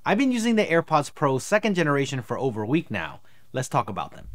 I've been using the AirPods Pro 2nd generation for over a week now. Let's talk about them.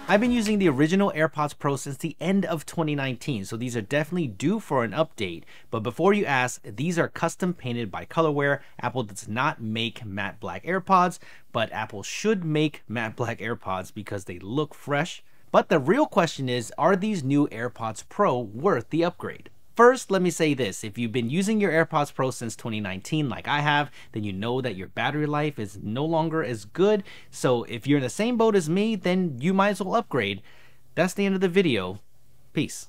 I've been using the original AirPods Pro since the end of 2019, so these are definitely due for an update. But before you ask, these are custom painted by Colorware. Apple does not make matte black AirPods, but Apple should make matte black AirPods because they look fresh. But the real question is, are these new AirPods Pro worth the upgrade? First, let me say this. If you've been using your AirPods Pro since 2019 like I have, then you know that your battery life is no longer as good. So if you're in the same boat as me, then you might as well upgrade. That's the end of the video. Peace.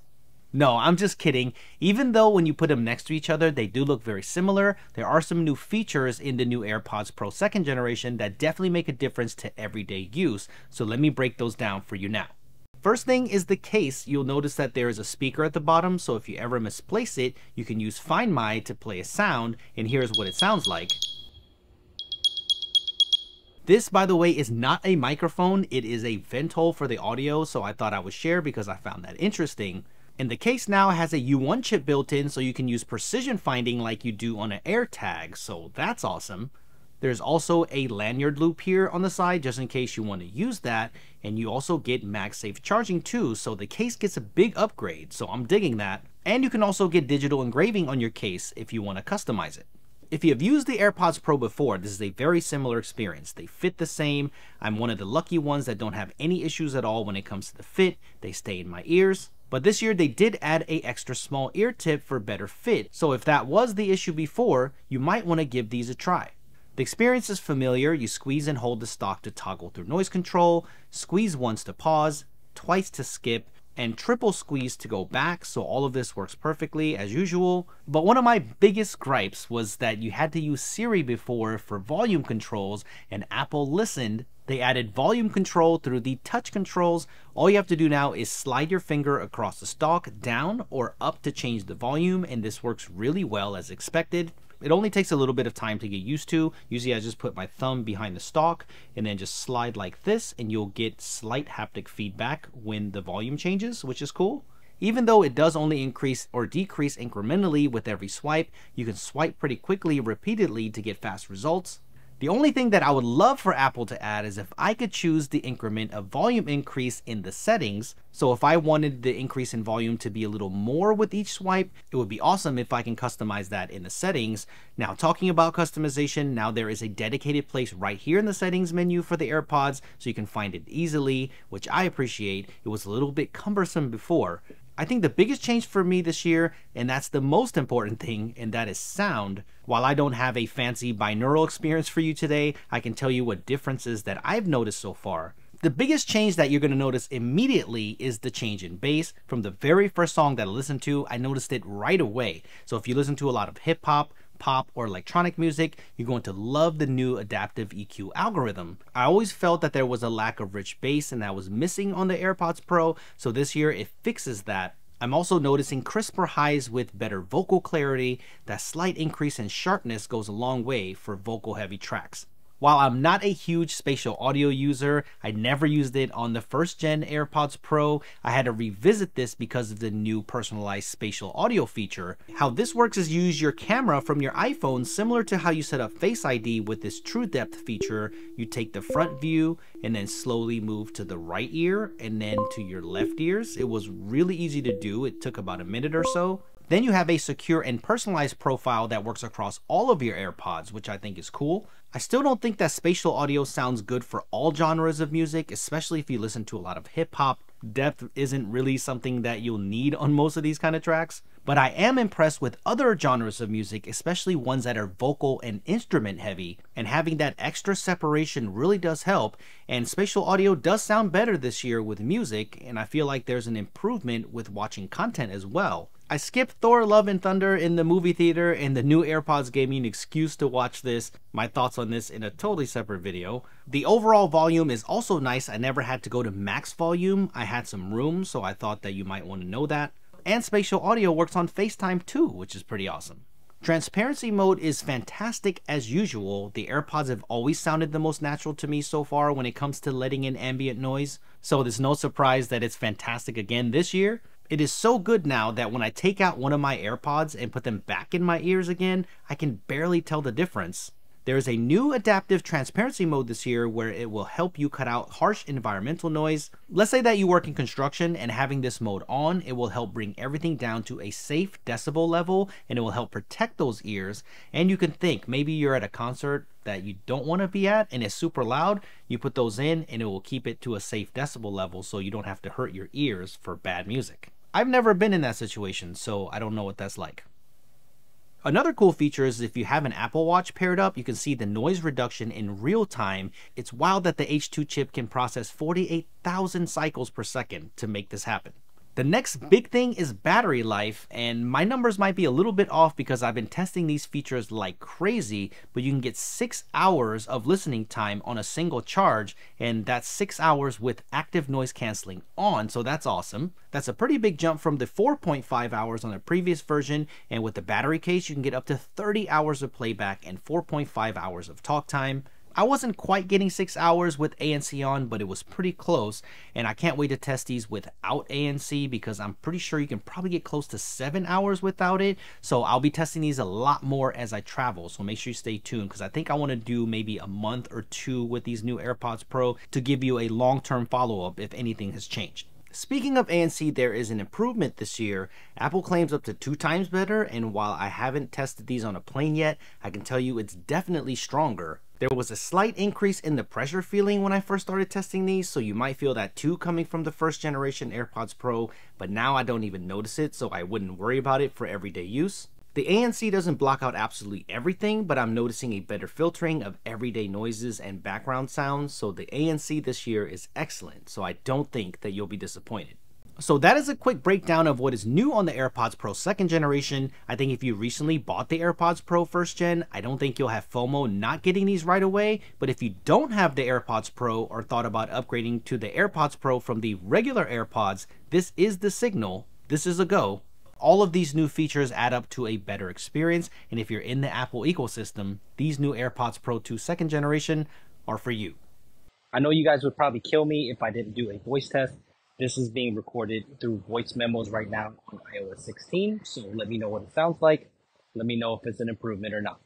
No, I'm just kidding. Even though when you put them next to each other, they do look very similar, there are some new features in the new AirPods Pro 2nd generation that definitely make a difference to everyday use. So let me break those down for you now. First thing is the case. You'll notice that there is a speaker at the bottom, so if you ever misplace it, you can use Find My to play a sound, and here's what it sounds like. This, by the way, is not a microphone, it is a vent hole for the audio, so I thought I would share because I found that interesting. And the case now has a U1 chip built in, so you can use precision finding like you do on an AirTag, so that's awesome. There's also a lanyard loop here on the side just in case you want to use that, and you also get MagSafe charging too, so the case gets a big upgrade, so I'm digging that. And you can also get digital engraving on your case if you want to customize it. If you have used the AirPods Pro before, this is a very similar experience. They fit the same. I'm one of the lucky ones that don't have any issues at all when it comes to the fit. They stay in my ears. But this year they did add a extra small ear tip for better fit, so if that was the issue before, you might want to give these a try. The experience is familiar. You squeeze and hold the stalk to toggle through noise control, squeeze once to pause, twice to skip, and triple squeeze to go back, so all of this works perfectly as usual. But one of my biggest gripes was that you had to use Siri before for volume controls, and Apple listened. They added volume control through the touch controls. All you have to do now is slide your finger across the stalk down or up to change the volume, and this works really well as expected. It only takes a little bit of time to get used to. Usually I just put my thumb behind the stalk and then just slide like this, and you'll get slight haptic feedback when the volume changes, which is cool. Even though it does only increase or decrease incrementally with every swipe, you can swipe pretty quickly repeatedly to get fast results. The only thing that I would love for Apple to add is if I could choose the increment of volume increase in the settings. So if I wanted the increase in volume to be a little more with each swipe, it would be awesome if I can customize that in the settings. Now, talking about customization, now there is a dedicated place right here in the settings menu for the AirPods, so you can find it easily, which I appreciate. It was a little bit cumbersome before. I think the biggest change for me this year, and that's the most important thing, and that is sound. While I don't have a fancy binaural experience for you today, I can tell you what differences that I've noticed so far. The biggest change that you're going to notice immediately is the change in bass. From the very first song that I listened to, I noticed it right away. So if you listen to a lot of hip hop, pop, or electronic music, you're going to love the new adaptive EQ algorithm. I always felt that there was a lack of rich bass and that was missing on the AirPods Pro, so this year it fixes that. I'm also noticing crisper highs with better vocal clarity. That slight increase in sharpness goes a long way for vocal heavy tracks. While I'm not a huge spatial audio user, I never used it on the first gen AirPods Pro. I had to revisit this because of the new personalized spatial audio feature. How this works is you use your camera from your iPhone, similar to how you set up Face ID with this True Depth feature. You take the front view and then slowly move to the right ear and then to your left ears. It was really easy to do. It took about a minute or so. Then you have a secure and personalized profile that works across all of your AirPods, which I think is cool. I still don't think that spatial audio sounds good for all genres of music, especially if you listen to a lot of hip hop. Depth isn't really something that you'll need on most of these kind of tracks. But I am impressed with other genres of music, especially ones that are vocal and instrument heavy. And having that extra separation really does help. And spatial audio does sound better this year with music, and I feel like there's an improvement with watching content as well. I skipped Thor Love and Thunder in the movie theater, and the new AirPods gave me an excuse to watch this. My thoughts on this in a totally separate video. The overall volume is also nice. I never had to go to max volume. I had some room, so I thought that you might want to know that. And spatial audio works on FaceTime too, which is pretty awesome. Transparency mode is fantastic as usual. The AirPods have always sounded the most natural to me so far when it comes to letting in ambient noise, so there's no surprise that it's fantastic again this year. It is so good now that when I take out one of my AirPods and put them back in my ears again, I can barely tell the difference. There is a new adaptive transparency mode this year where it will help you cut out harsh environmental noise. Let's say that you work in construction, and having this mode on, it will help bring everything down to a safe decibel level, and it will help protect those ears. And you can think, maybe you're at a concert that you don't want to be at and it's super loud, you put those in and it will keep it to a safe decibel level so you don't have to hurt your ears for bad music. I've never been in that situation, so I don't know what that's like. Another cool feature is if you have an Apple Watch paired up, you can see the noise reduction in real time. It's wild that the H2 chip can process 48,000 cycles per second to make this happen. The next big thing is battery life, and my numbers might be a little bit off because I've been testing these features like crazy, but you can get 6 hours of listening time on a single charge, and that's 6 hours with active noise canceling on, so that's awesome. That's a pretty big jump from the 4.5 hours on the previous version, and with the battery case you can get up to 30 hours of playback and 4.5 hours of talk time. I wasn't quite getting 6 hours with ANC on, but it was pretty close, and I can't wait to test these without ANC because I'm pretty sure you can probably get close to 7 hours without it. So I'll be testing these a lot more as I travel, so make sure you stay tuned because I think I want to do maybe a month or two with these new AirPods Pro to give you a long-term follow-up if anything has changed. Speaking of ANC, there is an improvement this year. Apple claims up to 2 times better, and while I haven't tested these on a plane yet, I can tell you it's definitely stronger. There was a slight increase in the pressure feeling when I first started testing these, so you might feel that too coming from the first generation AirPods Pro, but now I don't even notice it, so I wouldn't worry about it for everyday use. The ANC doesn't block out absolutely everything, but I'm noticing a better filtering of everyday noises and background sounds, so the ANC this year is excellent, so I don't think that you'll be disappointed. So that is a quick breakdown of what is new on the AirPods Pro 2nd generation. I think if you recently bought the AirPods Pro 1st gen, I don't think you'll have FOMO not getting these right away, but if you don't have the AirPods Pro or thought about upgrading to the AirPods Pro from the regular AirPods, this is the signal. This is a go. All of these new features add up to a better experience, and if you're in the Apple ecosystem, these new AirPods Pro 2 2nd generation are for you. I know you guys would probably kill me if I didn't do a voice test. This is being recorded through voice memos right now on iOS 16, so let me know what it sounds like. Let me know if it's an improvement or not.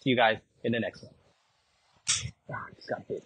See you guys in the next one. I just got bit.